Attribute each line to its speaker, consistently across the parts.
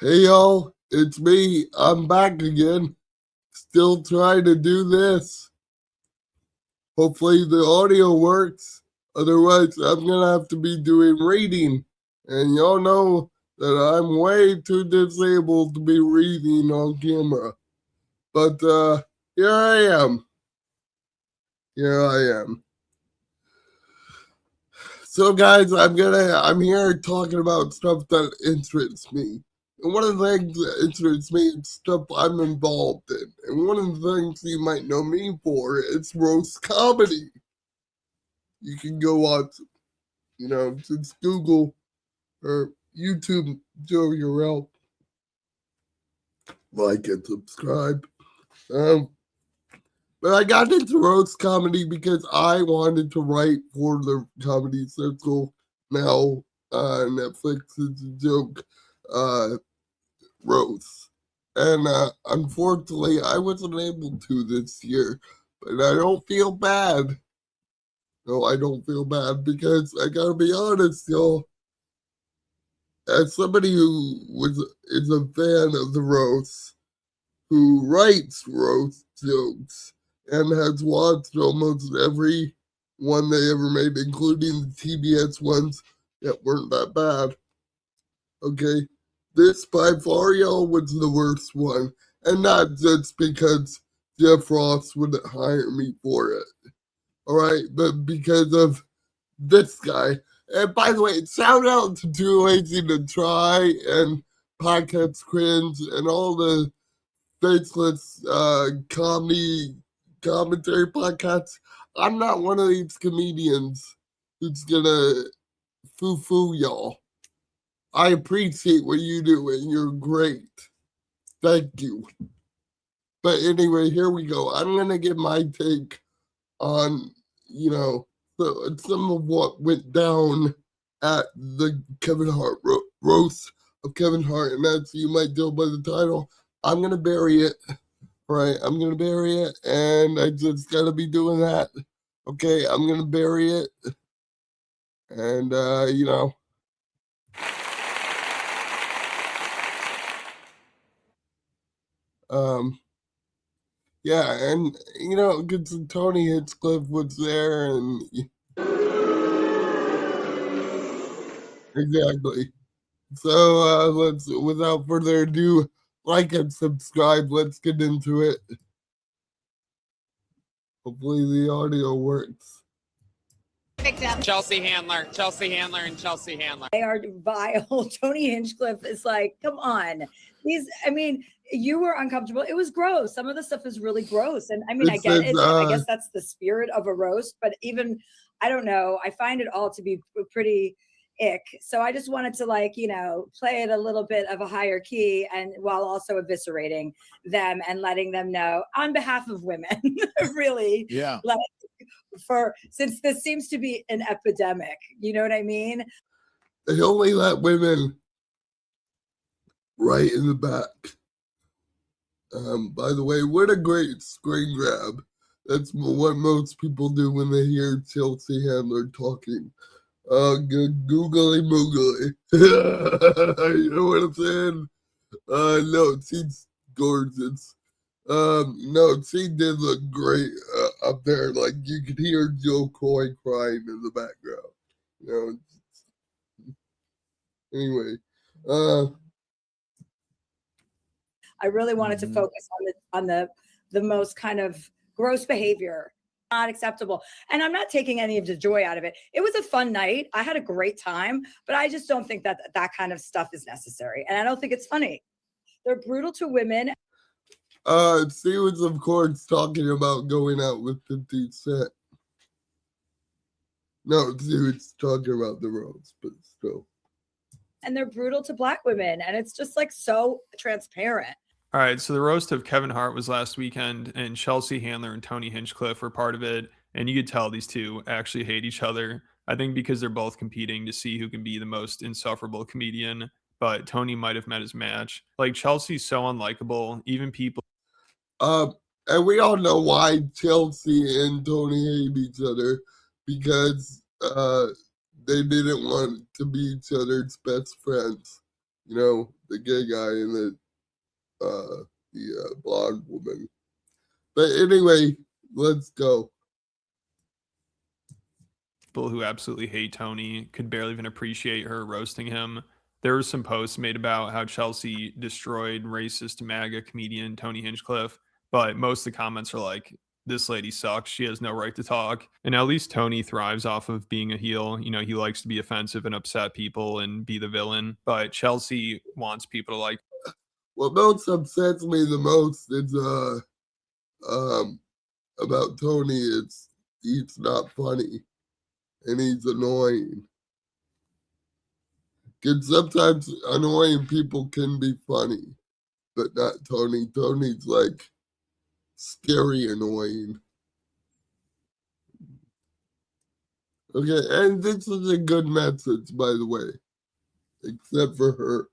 Speaker 1: Hey y'all, it's me. I'm back again. Still trying to do this. Hopefully the audio works. Otherwise, I'm gonna have to be doing reading. And y'all know that I'm way too disabled to be reading on camera. But here I am. Here I am. So guys, I'm here talking about stuff that interests me. And one of the things that interests me is stuff I'm involved in. And one of the things you might know me for is roast comedy. You can go watch, just Google or YouTube Joe Eurell, like and subscribe. Um, but I got into roast comedy because I wanted to write for the Comedy Circle. Now, Netflix is a joke. Roast. And unfortunately, I wasn't able to this year, but I don't feel bad. No, I don't feel bad because I gotta be honest, y'all. As somebody who is a fan of the roast, who writes roast jokes, and has watched almost every one they ever made, including the TBS ones that weren't that bad. Okay, this by far, y'all, was the worst one. And not just because Jeff Ross wouldn't hire me for it. All right, but because of this guy. And by the way, shout out to Too Lazy to Try and Podcast Cringe and all the faceless commentary podcasts. I'm not one of these comedians who's gonna foo y'all. I appreciate what you do, and you're great. Thank you. But anyway, here we go. I'm going to give my take on, some of what went down at the Kevin Hart roast of Kevin Hart. And as you might tell by the title, I'm going to bury it. Right? I'm going to bury it. And I just got to be doing that. Okay? I'm going to bury it. And, yeah, and because Tony Hinchcliffe was there, and exactly. So let's, without further ado, like and subscribe. Let's get into it. Hopefully the audio works.
Speaker 2: Chelsea Handler, and Chelsea Handler.
Speaker 3: They are vile. Tony Hinchcliffe is like, come on. You were uncomfortable. It was gross. Some of the stuff is really gross. And I get it. I guess that's the spirit of a roast. But even, I don't know, I find it all to be pretty ick. So I just wanted to play it a little bit of a higher key, and while also eviscerating them and letting them know on behalf of women, really.
Speaker 4: Yeah.
Speaker 3: Since this seems to be an epidemic, you know what I mean?
Speaker 1: They only let women right in the back. By the way, what a great screen grab. That's what most people do when they hear Chelsea Handler talking. Googly moogly. You know what I'm saying? No, she's gorgeous. No, she did look great up there. Like, you could hear Joe Coy crying in the background. Anyway,
Speaker 3: I really wanted to focus on the most kind of gross behavior, not acceptable. And I'm not taking any of the joy out of it. It was a fun night. I had a great time, but I just don't think that kind of stuff is necessary. And I don't think it's funny. They're brutal to women.
Speaker 1: she was, of course, talking about going out with 50 Cent. No, she was talking about the roads, but still.
Speaker 3: And they're brutal to Black women. And it's just so transparent.
Speaker 5: All right, so the roast of Kevin Hart was last weekend, and Chelsea Handler and Tony Hinchcliffe were part of it. And you could tell these two actually hate each other. I think because they're both competing to see who can be the most insufferable comedian. But Tony might have met his match. Like, Chelsea's so unlikable. Even people.
Speaker 1: And we all know why Chelsea and Tony hate each other, because they didn't want to be each other's best friends. You know, the gay guy and the blonde woman. But anyway, let's go.
Speaker 5: People who absolutely hate Tony could barely even appreciate her roasting him. There were some posts made about how Chelsea destroyed racist MAGA comedian Tony Hinchcliffe, but most of the comments are like, this lady sucks. She has no right to talk. And at least Tony thrives off of being a heel. You know, he likes to be offensive and upset people and be the villain. But Chelsea wants people to like.
Speaker 1: What most upsets me the most is about Tony. He's not funny and he's annoying. Because sometimes annoying people can be funny, but not Tony. Tony's like scary annoying. Okay, and this is a good message, by the way, except for her.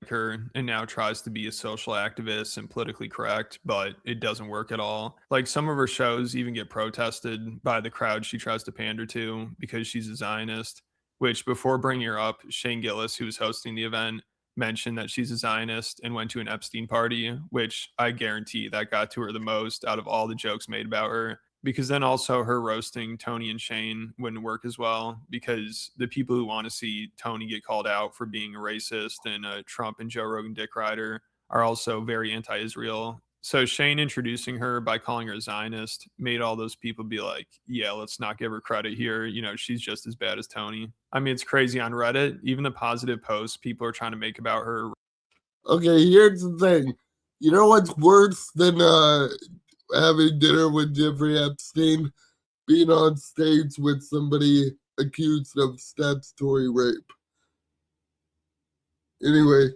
Speaker 5: Her and now tries to be a social activist and politically correct, but it doesn't work at all. Like some of her shows even get protested by the crowd she tries to pander to because she's a Zionist, which before bringing her up, Shane Gillis, who was hosting the event, mentioned that she's a Zionist and went to an Epstein party, which I guarantee that got to her the most out of all the jokes made about her. Because then also her roasting Tony and Shane wouldn't work as well, because the people who want to see Tony get called out for being a racist and a Trump and Joe Rogan dick rider are also very anti-Israel. So Shane introducing her by calling her a Zionist made all those people be like, yeah, let's not give her credit here. You know, she's just as bad as Tony. I mean, it's crazy on Reddit. Even the positive posts people are trying to make about her.
Speaker 1: Okay, here's the thing. You know what's worse than having dinner with Jeffrey Epstein? Being on stage with somebody accused of statutory rape. Anyway,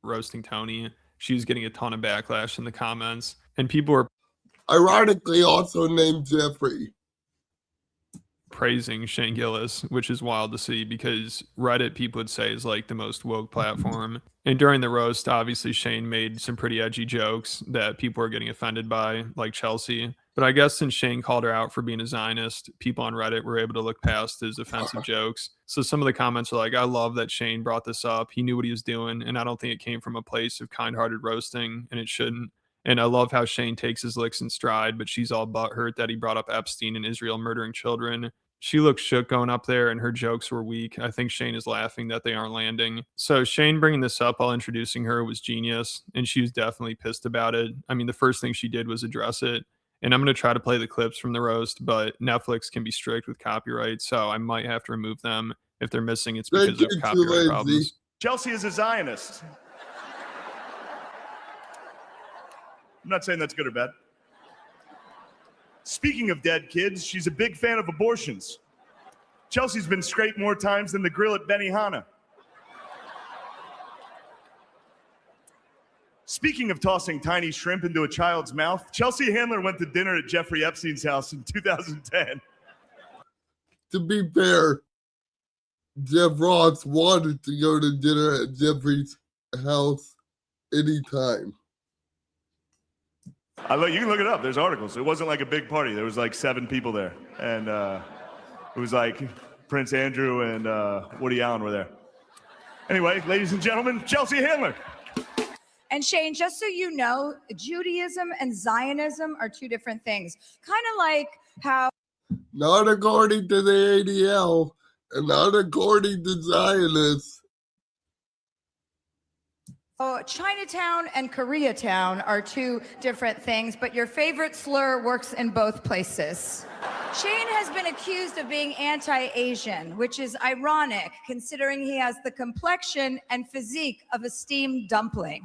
Speaker 5: roasting Tony. She was getting a ton of backlash in the comments, and people were
Speaker 1: ironically also named Jeffrey.
Speaker 5: Praising Shane Gillis, which is wild to see because Reddit people would say is like the most woke platform. And during the roast, obviously Shane made some pretty edgy jokes that people were getting offended by, like Chelsea. But I guess since Shane called her out for being a Zionist, people on Reddit were able to look past his offensive jokes. So some of the comments are like, I love that Shane brought this up. He knew what he was doing, and I don't think it came from a place of kind-hearted roasting, and it shouldn't. And I love how Shane takes his licks in stride, but she's all butthurt that he brought up Epstein and Israel murdering children. She looked shook going up there, and her jokes were weak. I think Shane is laughing that they aren't landing. So Shane bringing this up while introducing her was genius, and she was definitely pissed about it. I mean, the first thing she did was address it. And I'm going to try to play the clips from the roast, but Netflix can be strict with copyright, so I might have to remove them. If they're missing, it's because of copyright problems.
Speaker 4: Chelsea is a Zionist. I'm not saying that's good or bad. Speaking of dead kids, she's a big fan of abortions. Chelsea's been scraped more times than the grill at Benihana. Speaking of tossing tiny shrimp into a child's mouth, Chelsea Handler went to dinner at Jeffrey Epstein's house in 2010.
Speaker 1: To be fair, Jeff Ross wanted to go to dinner at Jeffrey's house anytime.
Speaker 4: You can look it up. There's articles. It wasn't like a big party. There was like 7 people there. And it was like Prince Andrew and Woody Allen were there. Anyway, ladies and gentlemen, Chelsea Handler.
Speaker 3: And Shane, just so you know, Judaism and Zionism are 2 different things. Kind of like how...
Speaker 1: Not according to the ADL and not according to Zionists.
Speaker 3: Oh, Chinatown and Koreatown are 2 different things, but your favorite slur works in both places. Shane has been accused of being anti-Asian, which is ironic considering he has the complexion and physique of a steamed dumpling.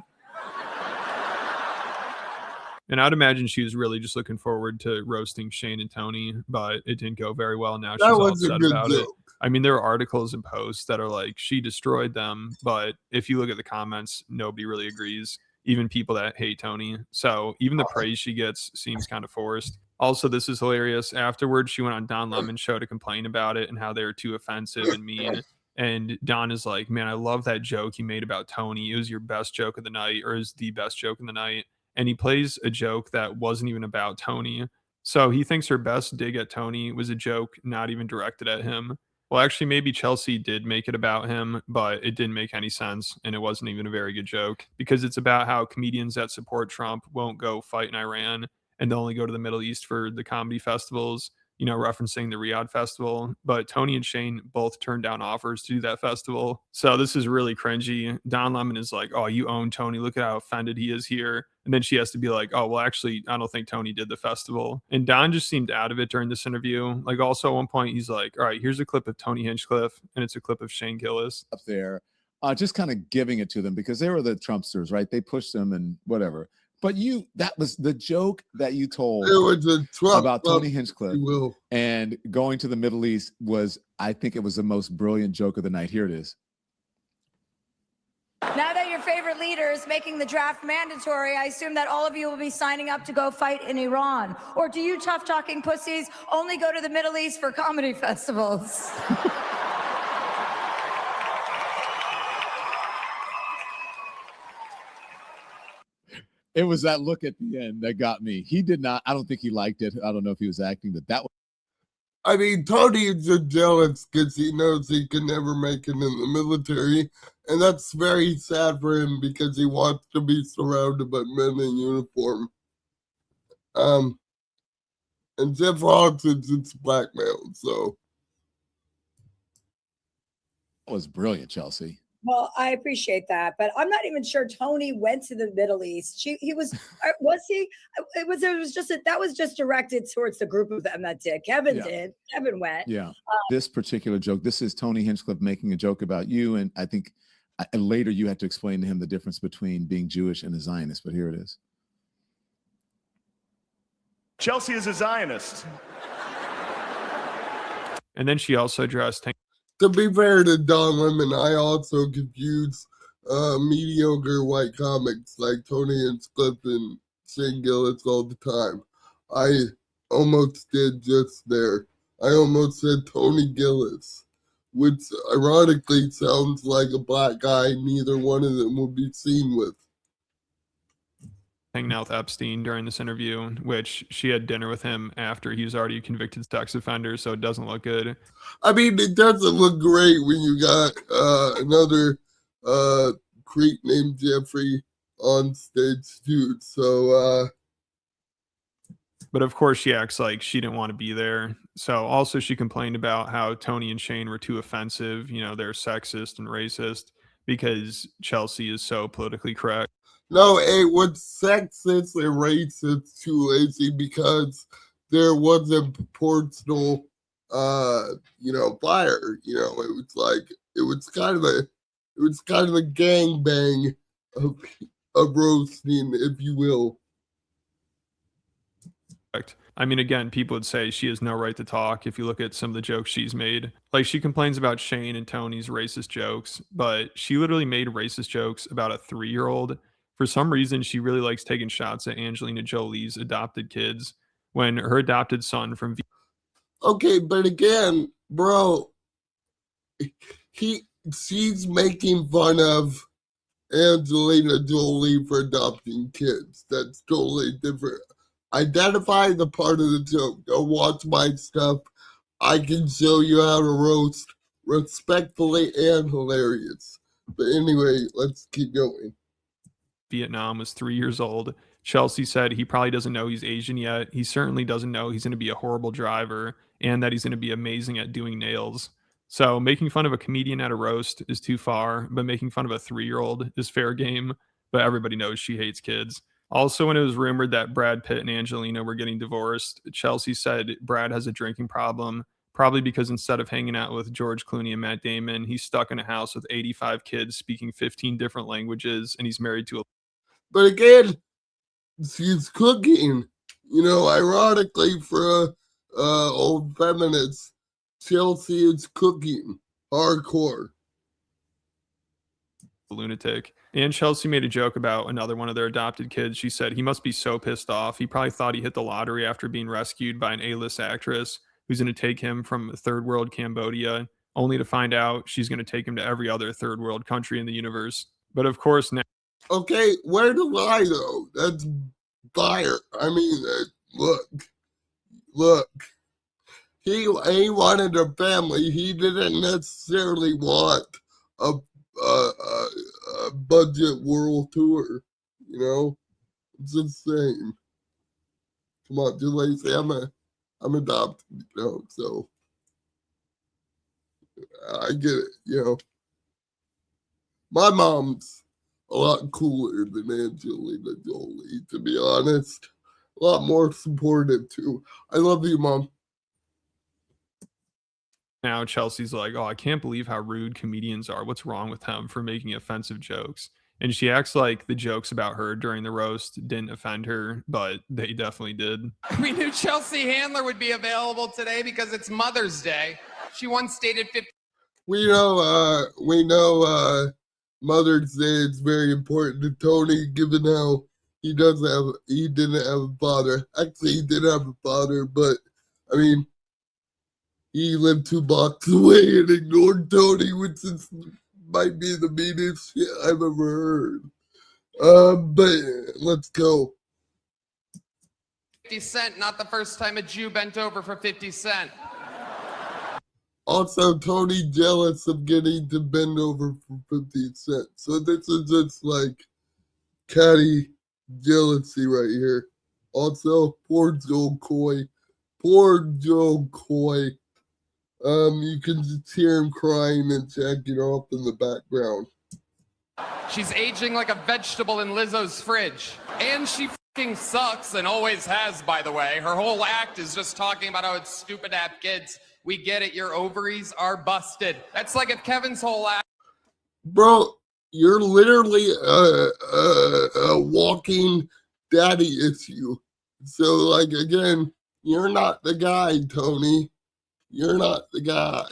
Speaker 5: And I'd imagine she was really just looking forward to roasting Shane and Tony, but it didn't go very well. Now she's all upset about it. I mean, there are articles and posts that are like, she destroyed them. But if you look at the comments, nobody really agrees, even people that hate Tony. So even the praise she gets seems kind of forced. Also, this is hilarious. Afterwards, she went on Don Lemon's show to complain about it and how they were too offensive and mean. And Don is like, man, I love that joke you made about Tony. It was your best joke of the night, or is the best joke of the night. And he plays a joke that wasn't even about Tony. So he thinks her best dig at Tony was a joke not even directed at him. Well, actually, maybe Chelsea did make it about him, but it didn't make any sense, and it wasn't even a very good joke because it's about how comedians that support Trump won't go fight in Iran and they'll only go to the Middle East for the comedy festivals, referencing the Riyadh festival. But Tony and Shane both turned down offers to do that festival. So this is really cringy. Don Lemon is like, oh, you own Tony. Look at how offended he is here. And then she has to be like, oh, well, actually, I don't think Tony did the festival. And Don just seemed out of it during this interview. Like, also at one point, he's like, all right, here's a clip of Tony Hinchcliffe, and it's a clip of Shane Gillis.
Speaker 6: Up there, just kind of giving it to them because they were the Trumpsters, right? They pushed them and whatever. But that was the joke that you told about Tony Hinchcliffe and going to the Middle East I think it was the most brilliant joke of the night. Here it is.
Speaker 7: Now that your favorite leader is making the draft mandatory, I assume that all of you will be signing up to go fight in Iran. Or do you tough-talking pussies only go to the Middle East for comedy festivals?
Speaker 6: It was that look at the end that got me. He did not. I don't think he liked it. I don't know if he was acting, but that was.
Speaker 1: I mean, Tony is just jealous because he knows he can never make it in the military. And that's very sad for him because he wants to be surrounded by men in uniform. And Jeff Robinson's it's blackmail, so.
Speaker 6: That was brilliant, Chelsea.
Speaker 3: Well, I appreciate that, but I'm not even sure Tony went to the Middle East. He was he? That was just directed towards the group of them that did. Kevin did. Kevin went.
Speaker 6: Yeah. This particular joke, this is Tony Hinchcliffe making a joke about you, and I think later you had to explain to him the difference between being Jewish and a Zionist, but here it is.
Speaker 4: Chelsea is a Zionist.
Speaker 5: And then she also addressed.
Speaker 1: To be fair to Don Lemon, I also confuse mediocre white comics like Tony Hinchcliffe and Shane Gillis all the time. I almost did just there. I almost said Tony Gillis, which ironically sounds like a black guy neither one of them would be seen with.
Speaker 5: Hanging out with Epstein during this interview, which she had dinner with him after he was already a convicted sex offender, so it doesn't look good.
Speaker 1: I mean, it doesn't look great when you got another creep named Jeffrey on stage too. So,
Speaker 5: but of course she acts like she didn't want to be there. So also she complained about how Tony and Shane were too offensive. They're sexist and racist because Chelsea is so politically correct.
Speaker 1: No, it was sexist and racist too, Lacey, because there wasn't proportional, fire. It was kind of a gangbang of roasting, if you will.
Speaker 5: I mean, again, people would say she has no right to talk if you look at some of the jokes she's made. Like, she complains about Shane and Tony's racist jokes, but she literally made racist jokes about a 3-year-old. For some reason, she really likes taking shots at Angelina Jolie's adopted kids when her adopted son from...
Speaker 1: Okay, but again, bro, she's making fun of Angelina Jolie for adopting kids. That's totally different. Identify the part of the joke. Don't watch my stuff. I can show you how to roast respectfully and hilarious. But anyway, let's keep going.
Speaker 5: Vietnam was 3 years old. Chelsea said he probably doesn't know he's Asian yet. He certainly doesn't know he's going to be a horrible driver and that he's going to be amazing at doing nails. So making fun of a comedian at a roast is too far, but making fun of a 3-year-old is fair game. But everybody knows she hates kids. Also, when it was rumored that Brad Pitt and Angelina were getting divorced, Chelsea said Brad has a drinking problem, probably because instead of hanging out with George Clooney and Matt Damon, he's stuck in a house with 85 kids speaking 15 different languages, and he's married to a...
Speaker 1: But again, she's cooking. Ironically for old feminists, Chelsea is cooking hardcore.
Speaker 5: Lunatic. And Chelsea made a joke about another one of their adopted kids. She said he must be so pissed off. He probably thought he hit the lottery after being rescued by an A-list actress who's going to take him from third world Cambodia, only to find out she's going to take him to every other third world country in the universe. But of course now...
Speaker 1: Okay, where to lie though? That's fire. I mean, look. he wanted a family. He didn't necessarily want a budget world tour. You know, it's insane. Come on, Lacey, I'm adopted, you know, so I get it, you know. My mom's a lot cooler than Angelina Jolie, to be honest. A lot more supportive too. I love you, Mom.
Speaker 5: Now Chelsea's like, oh, I can't believe how rude comedians are. What's wrong with them for making offensive jokes? And she acts like the jokes about her during the roast didn't offend her, but they definitely did.
Speaker 2: We knew Chelsea Handler would be available today because it's Mother's Day. She once stated 50.
Speaker 1: We know Mother's Day is very important to Tony, given how he didn't have a father. Actually, he did have a father, but I mean, he lived 2 blocks away and ignored Tony, which might be the meanest shit I've ever heard. But let's go.
Speaker 2: 50 Cent, not the first time a Jew bent over for 50 Cent.
Speaker 1: Also, Tony jealous of getting to bend over for 50 Cent. So this is just like catty jealousy right here. Also, poor Joel Coy. Poor Joel Coy. You can just hear him crying and jacking off in the background.
Speaker 2: She's aging like a vegetable in Lizzo's fridge. And she fucking sucks and always has, by the way. Her whole act is just talking about how it's stupid to have kids. We get it. Your ovaries are busted. That's like if Kevin's whole act.
Speaker 1: Bro, you're literally a walking daddy issue. So, like, again, you're not the guy, Tony. You're not the guy.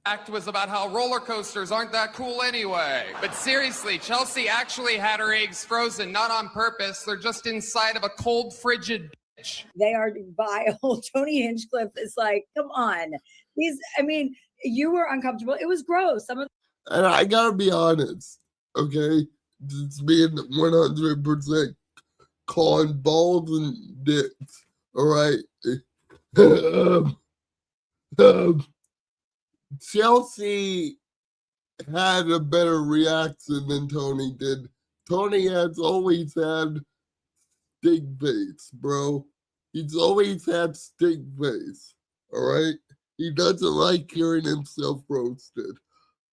Speaker 2: Act was about how roller coasters aren't that cool anyway. But seriously, Chelsea actually had her eggs frozen, not on purpose. They're just inside of a cold, frigid bitch.
Speaker 3: They are vile. Tony Hinchcliffe is like, come on. You were uncomfortable. It was gross.
Speaker 1: And I gotta be honest, okay? Just being 100% calling balls and dicks. All right. Chelsea had a better reaction than Tony did. Tony has always had stink face, bro. He's always had stink face. All right. He doesn't like hearing himself roasted.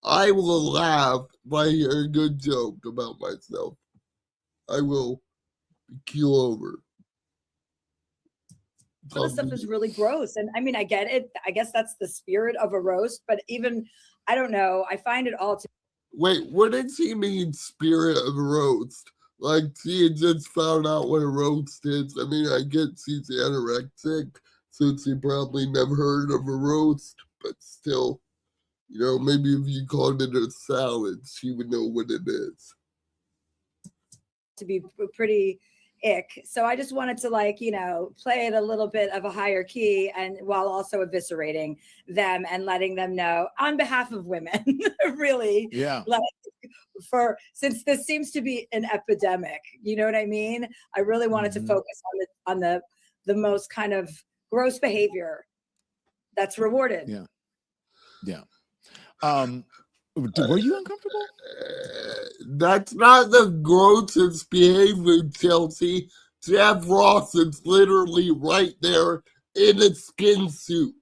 Speaker 1: I will laugh if I hear a good joke about myself. I will keel over.
Speaker 3: All this stuff is really gross. And I mean, I get it. I guess that's the spirit of a roast, but even, I don't know, I find it all
Speaker 1: Wait, what did she mean, spirit of a roast? Like, she had just found out what a roast is. I mean, I get she's anorexic, so she probably never heard of a roast, but still, you know, maybe if you called it a salad, she would know what it is.
Speaker 3: To be pretty ick. So I just wanted to, like, you know, play it a little bit of a higher key, and while also eviscerating them and letting them know on behalf of women, really.
Speaker 6: Yeah.
Speaker 3: Like, since this seems to be an epidemic, you know what I mean? I really wanted to focus on the most kind of gross behavior that's rewarded.
Speaker 6: Yeah. Yeah. Were you uncomfortable?
Speaker 1: That's not the grossest behavior, Chelsea. Jeff Ross is literally right there in a skin suit.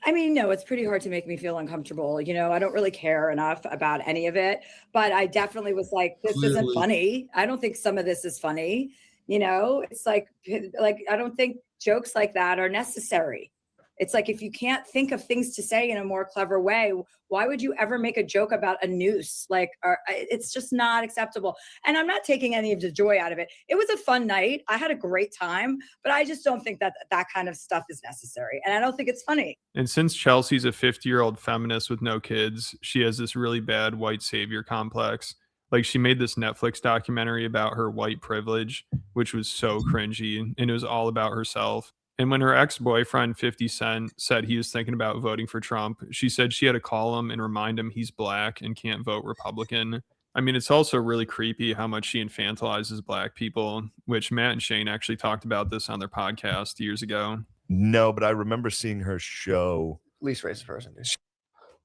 Speaker 3: I mean, no, it's pretty hard to make me feel uncomfortable. You know, I don't really care enough about any of it, but I definitely was like, this isn't funny. I don't think some of this is funny. You know, it's like, I don't think jokes like that are necessary. It's like, if you can't think of things to say in a more clever way, why would you ever make a joke about a noose? Like, it's just not acceptable. And I'm not taking any of the joy out of it. It was a fun night. I had a great time, but I just don't think that kind of stuff is necessary. And I don't think it's funny.
Speaker 5: And since Chelsea's a 50-year-old feminist with no kids, she has this really bad white savior complex. Like, she made this Netflix documentary about her white privilege, which was so cringy, and it was all about herself. And when her ex-boyfriend, 50 Cent, said he was thinking about voting for Trump, she said she had to call him and remind him he's black and can't vote Republican. I mean, it's also really creepy how much she infantilizes black people, which Matt and Shane actually talked about this on their podcast years ago.
Speaker 4: No, but I remember seeing her show.
Speaker 8: Least racist person, dude.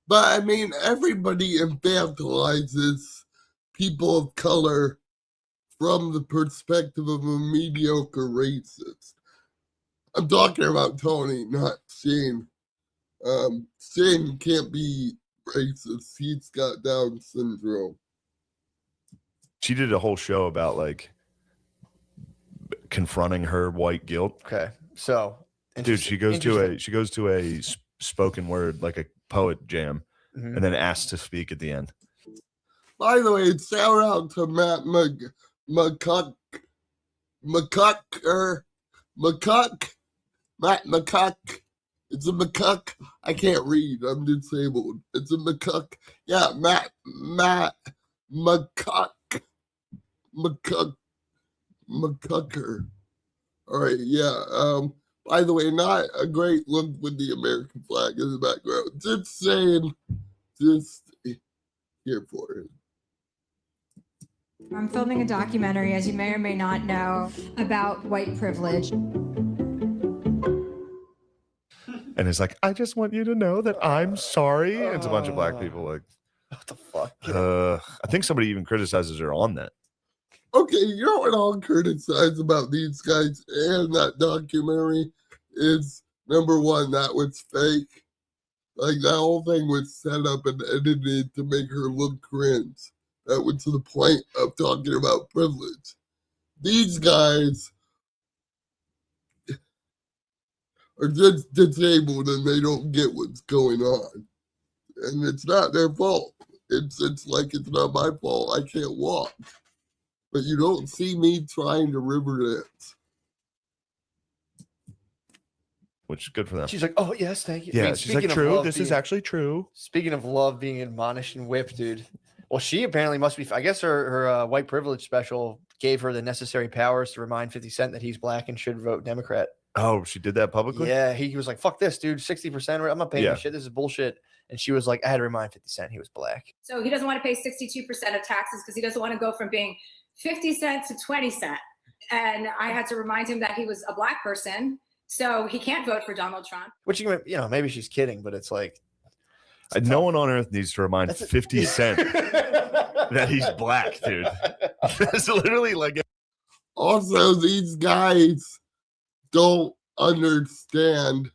Speaker 1: But I mean, everybody infantilizes people of color from the perspective of a mediocre racist. I'm talking about Tony, not Shane. Shane can't be racist. He's got Down syndrome.
Speaker 4: She did a whole show about like confronting her white guilt.
Speaker 8: Okay, so
Speaker 4: dude, she goes to a spoken word, like a poet jam, and then asks to speak at the end.
Speaker 1: By the way, shout out to Matt McCuck. Matt McCuck. It's a McCuck. I can't read. I'm disabled. It's a McCuck. Yeah, Matt McCuck. McCucker. All right, yeah. By the way, not a great look with the American flag in the background. Just saying, just here for it.
Speaker 7: I'm filming a documentary, as you may or may not know, about white privilege.
Speaker 4: And it's like, I just want you to know that I'm sorry. It's a bunch of black people like,
Speaker 8: what the fuck?
Speaker 4: I think somebody even criticizes her on that.
Speaker 1: Okay, you know what I'll criticize about these guys and that documentary is, number one, that was fake. Like, that whole thing was set up and edited to make her look cringe. That was the point of talking about privilege. These guys are just disabled and they don't get what's going on. And it's not their fault. It's like it's not my fault. I can't walk. But you don't see me trying to river dance.
Speaker 4: Which is good for them.
Speaker 8: She's like, oh, yes, thank you.
Speaker 4: Yeah,
Speaker 8: I mean,
Speaker 4: she's like, true. This is actually true.
Speaker 8: Speaking of love being admonished and whipped, dude. Well, she apparently must be, I guess her white privilege special gave her the necessary powers to remind 50 Cent that he's black and should vote Democrat.
Speaker 4: Oh, she did that publicly?
Speaker 8: Yeah, he was like, fuck this, dude. 60%. I'm not paying this shit. This is bullshit. And she was like, I had to remind 50 Cent he was black.
Speaker 9: So he doesn't want to pay 62% of taxes because he doesn't want to go from being 50 cents to 20 cents. And I had to remind him that he was a black person. So he can't vote for Donald Trump.
Speaker 8: Which, you know, maybe she's kidding, but it's like.
Speaker 4: No one on earth needs to remind 50 Cent that he's black, dude. That's literally like.
Speaker 1: Also, these guys don't understand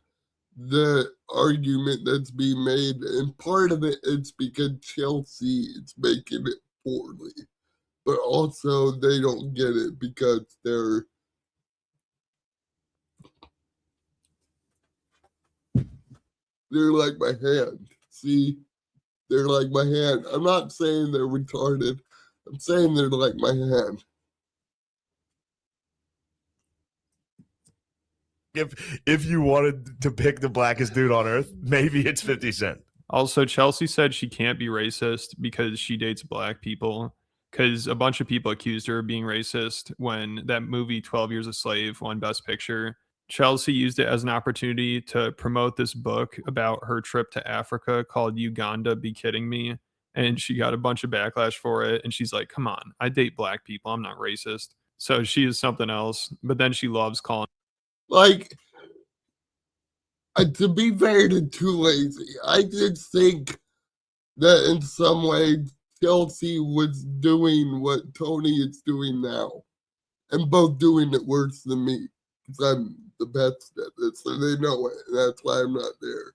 Speaker 1: the argument that's being made. And part of it is because Chelsea is making it poorly. But also, they don't get it because they're like my hand. See? They're like my hand. I'm not saying they're retarded. I'm saying they're like my hand.
Speaker 4: If you wanted to pick the blackest dude on earth, maybe it's 50 Cent.
Speaker 5: Also, Chelsea said she can't be racist because she dates black people. Because a bunch of people accused her of being racist when that movie 12 Years a Slave won Best Picture. Chelsea used it as an opportunity to promote this book about her trip to Africa called Uganda, Be Kidding Me. And she got a bunch of backlash for it. And she's like, come on, I date black people. I'm not racist. So she is something else. But then she loves calling.
Speaker 1: Like, to be fair to Too Lazy, I just think that in some way Chelsea was doing what Tony is doing now. And both doing it worse than me. Because I'm the best at this, and they know it. And that's why I'm not there.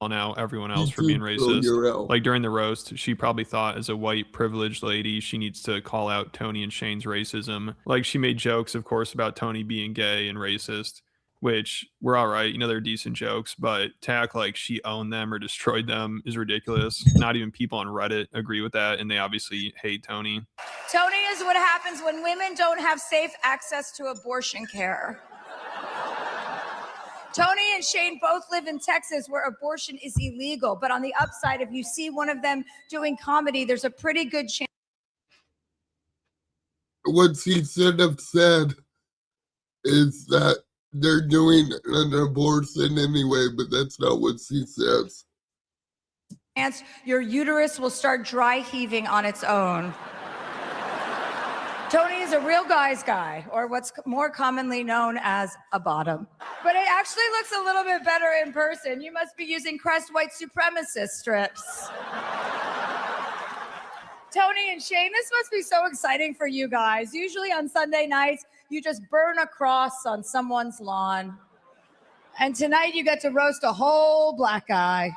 Speaker 5: Now everyone else for being racist. Like during the roast, she probably thought as a white privileged lady, she needs to call out Tony and Shane's racism. Like she made jokes, of course, about Tony being gay and racist, which were all right. You know, they're decent jokes, but to act like she owned them or destroyed them is ridiculous. Not even people on Reddit agree with that, and they obviously hate Tony.
Speaker 7: Tony is what happens when women don't have safe access to abortion care. Tony and Shane both live in Texas where abortion is illegal. But on the upside, if you see one of them doing comedy, there's a pretty good chance.
Speaker 1: What she should have said is that they're doing an abortion anyway, but that's not what she says.
Speaker 7: your uterus will start dry heaving on its own. Tony is a real guy's guy, or what's more commonly known as a bottom. But it actually looks a little bit better in person. You must be using Crest white supremacist strips. Tony and Shane, this must be so exciting for you guys. Usually on Sunday nights, you just burn a cross on someone's lawn. And tonight you get to roast a whole black guy.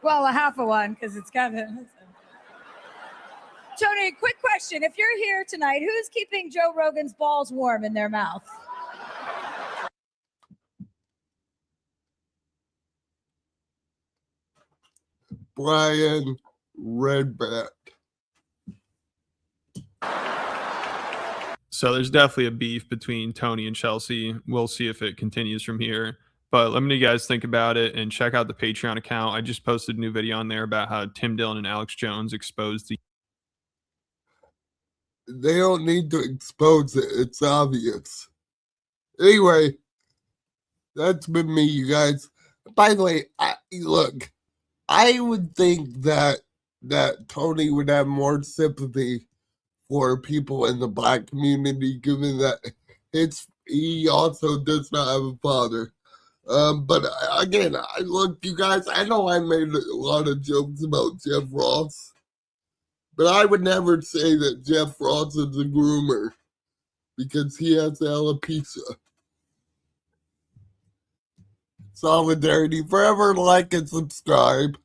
Speaker 7: Well, a half of one, because it's Kevin. Tony, quick question. If you're here tonight, who's keeping Joe Rogan's balls warm in their mouth?
Speaker 1: Brian Redbat.
Speaker 5: So there's definitely a beef between Tony and Chelsea. We'll see if it continues from here. But let me know you guys think about it and check out the Patreon account. I just posted a new video on there about how Tim Dillon and Alex Jones exposed the...
Speaker 1: They don't need to expose it. It's obvious. Anyway, that's been me, you guys. By the way, look, I would think that Tony would have more sympathy for people in the black community, given that he also does not have a father. But again, look, you guys, I know I made a lot of jokes about Jeff Ross, but I would never say that Jeff Ross is a groomer because he has alopecia. Solidarity forever, like and subscribe.